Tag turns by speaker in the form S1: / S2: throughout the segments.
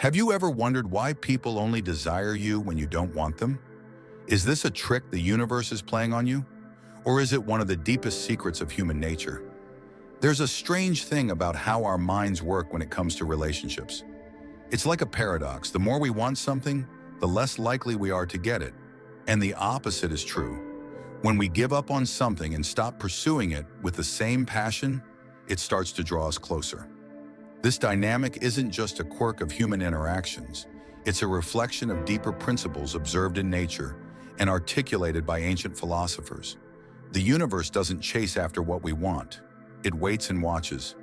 S1: Have you ever wondered why people only desire you when you don't want them? Is this a trick the universe is playing on you? Or is it one of the deepest secrets of human nature? There's a strange thing about how our minds work when it comes to relationships. It's like a paradox. The more we want something, the less likely we are to get it. And the opposite is true. When we give up on something and stop pursuing it with the same passion, it starts to draw us closer. This dynamic isn't just a quirk of human interactions. It's a reflection of deeper principles observed in nature and articulated by ancient philosophers. The universe doesn't chase after what we want. It waits and watches.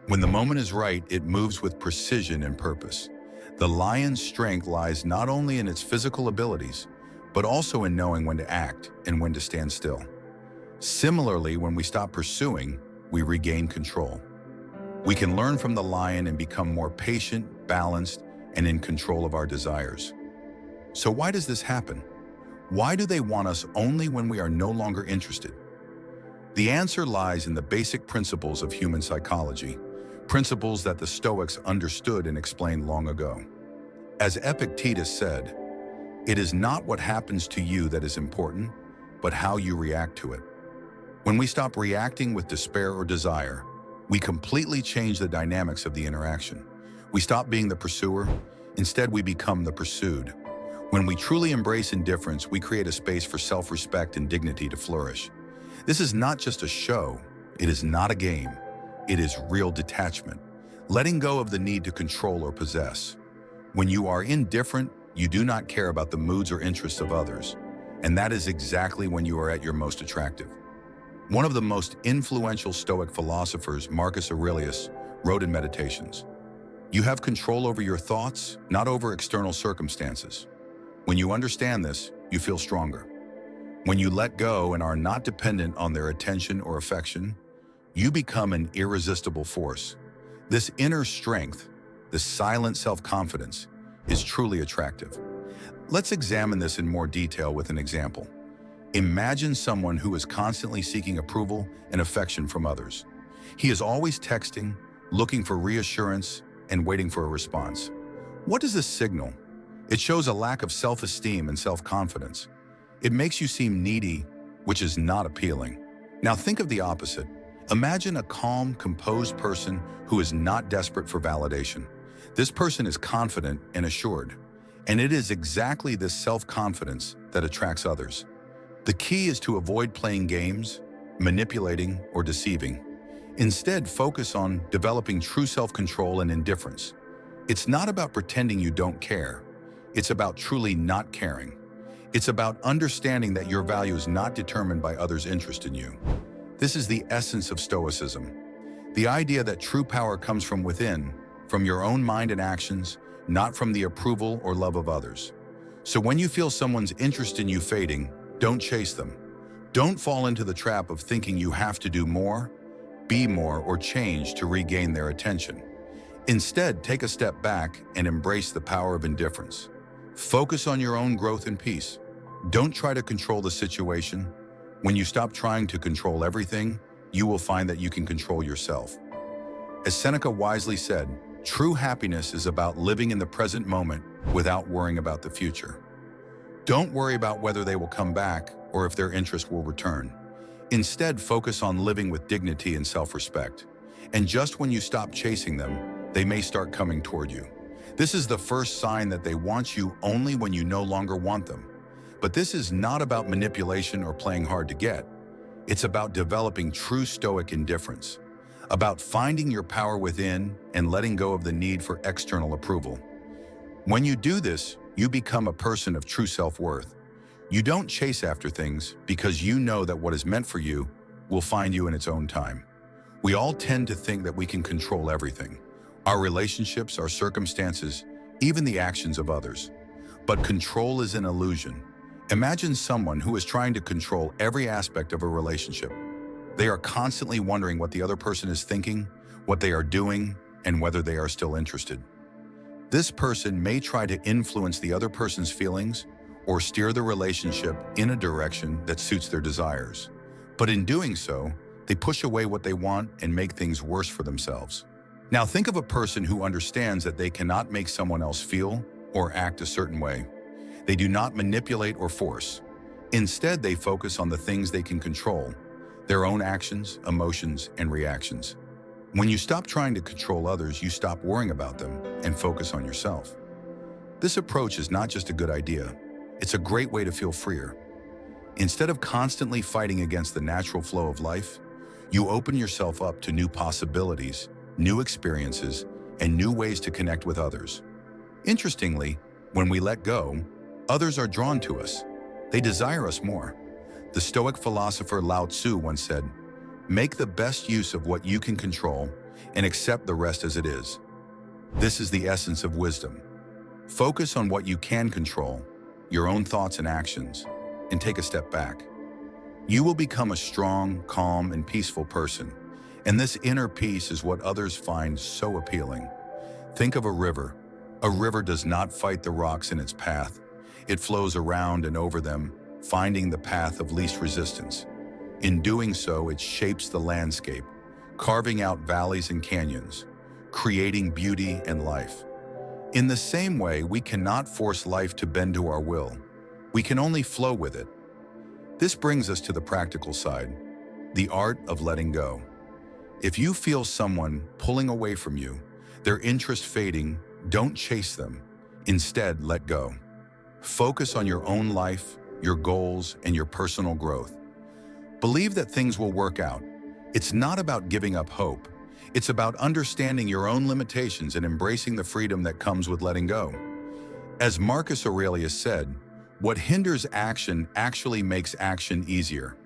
S1: When the moment is right, it moves with precision and purpose. The lion's strength lies not only in its physical abilities, but also in knowing when to act and when to stand still. Similarly, when we stop pursuing, we regain control. We can learn from the lion and become more patient, balanced, and in control of our desires. So why does this happen? Why do they want us only when we are no longer interested? The answer lies in the basic principles of human psychology, principles that the Stoics understood and explained long ago. As Epictetus said, "It is not what happens to you that is important, but how you react to it." When we stop reacting with despair or desire, we completely change the dynamics of the interaction. We stop being the pursuer. Instead, we become the pursued. When we truly embrace indifference, we create a space for self-respect and dignity to flourish. This is not just a show. It is not a game. It is real detachment, letting go of the need to control or possess. When you are indifferent, you do not care about the moods or interests of others, and that is exactly when you are at your most attractive. One of the most influential Stoic philosophers, Marcus Aurelius, wrote in Meditations, "You have control over your thoughts, not over external circumstances. When you understand this, you feel stronger. When you let go and are not dependent on their attention or affection, you become an irresistible force." This inner strength, this silent self-confidence, is truly attractive. Let's examine this in more detail with an example. Imagine someone who is constantly seeking approval and affection from others. He is always texting, looking for reassurance, and waiting for a response. What does this signal? It shows a lack of self-esteem and self-confidence. It makes you seem needy, which is not appealing. Now think of the opposite. Imagine a calm, composed person who is not desperate for validation. This person is confident and assured, and it is exactly this self-confidence that attracts others. The key is to avoid playing games, manipulating, or deceiving. Instead, focus on developing true self-control and indifference. It's not about pretending you don't care. It's about truly not caring. It's about understanding that your value is not determined by others' interest in you. This is the essence of Stoicism. The idea that true power comes from within, from your own mind and actions, not from the approval or love of others. So when you feel someone's interest in you fading, don't chase them. Don't fall into the trap of thinking you have to do more, be more, or change to regain their attention. Instead, take a step back and embrace the power of indifference. Focus on your own growth and peace. Don't try to control the situation. When you stop trying to control everything, you will find that you can control yourself. As Seneca wisely said, true happiness is about living in the present moment without worrying about the future. Don't worry about whether they will come back or if their interest will return. Instead, focus on living with dignity and self-respect. And just when you stop chasing them, they may start coming toward you. This is the first sign that they want you only when you no longer want them. But this is not about manipulation or playing hard to get. It's about developing true Stoic indifference, about finding your power within and letting go of the need for external approval. When you do this, you become a person of true self-worth. You don't chase after things because you know that what is meant for you will find you in its own time. We all tend to think that we can control everything, our relationships, our circumstances, even the actions of others. But control is an illusion. Imagine someone who is trying to control every aspect of a relationship. They are constantly wondering what the other person is thinking, what they are doing, and whether they are still interested. This person may try to influence the other person's feelings or steer the relationship in a direction that suits their desires. But in doing so, they push away what they want and make things worse for themselves. Now think of a person who understands that they cannot make someone else feel or act a certain way. They do not manipulate or force. Instead, they focus on the things they can control, their own actions, emotions, and reactions. When you stop trying to control others, you stop worrying about them and focus on yourself. This approach is not just a good idea, it's a great way to feel freer. Instead of constantly fighting against the natural flow of life, you open yourself up to new possibilities, new experiences, and new ways to connect with others. Interestingly, when we let go, others are drawn to us. They desire us more. The Stoic philosopher Lao Tzu once said, "Make the best use of what you can control and accept the rest as it is." This is the essence of wisdom. Focus on what you can control, your own thoughts and actions, and take a step back. You will become a strong, calm, and peaceful person, and this inner peace is what others find so appealing. Think of a river. A river does not fight the rocks in its path. It flows around and over them, finding the path of least resistance. In doing so, it shapes the landscape, carving out valleys and canyons, creating beauty and life. In the same way, we cannot force life to bend to our will. We can only flow with it. This brings us to the practical side, the art of letting go. If you feel someone pulling away from you, their interest fading, don't chase them. Instead, let go. Focus on your own life, your goals, and your personal growth. Believe that things will work out. It's not about giving up hope. It's about understanding your own limitations and embracing the freedom that comes with letting go. As Marcus Aurelius said, "What hinders action actually makes action easier.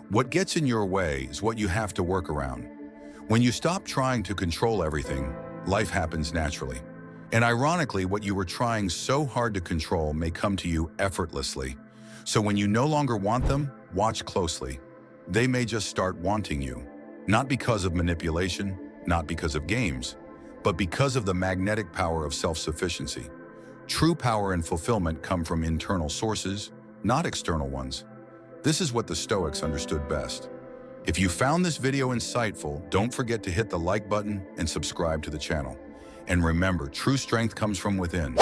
S1: What gets in your way is what you have to work around." When you stop trying to control everything, life happens naturally. And ironically, what you were trying so hard to control may come to you effortlessly. So when you no longer want them, watch closely. They may just start wanting you, not because of manipulation, not because of games, but because of the magnetic power of self-sufficiency. True power and fulfillment come from internal sources, not external ones. This is what the Stoics understood best. If you found this video insightful, don't forget to hit the like button and subscribe to the channel. And remember, true strength comes from within.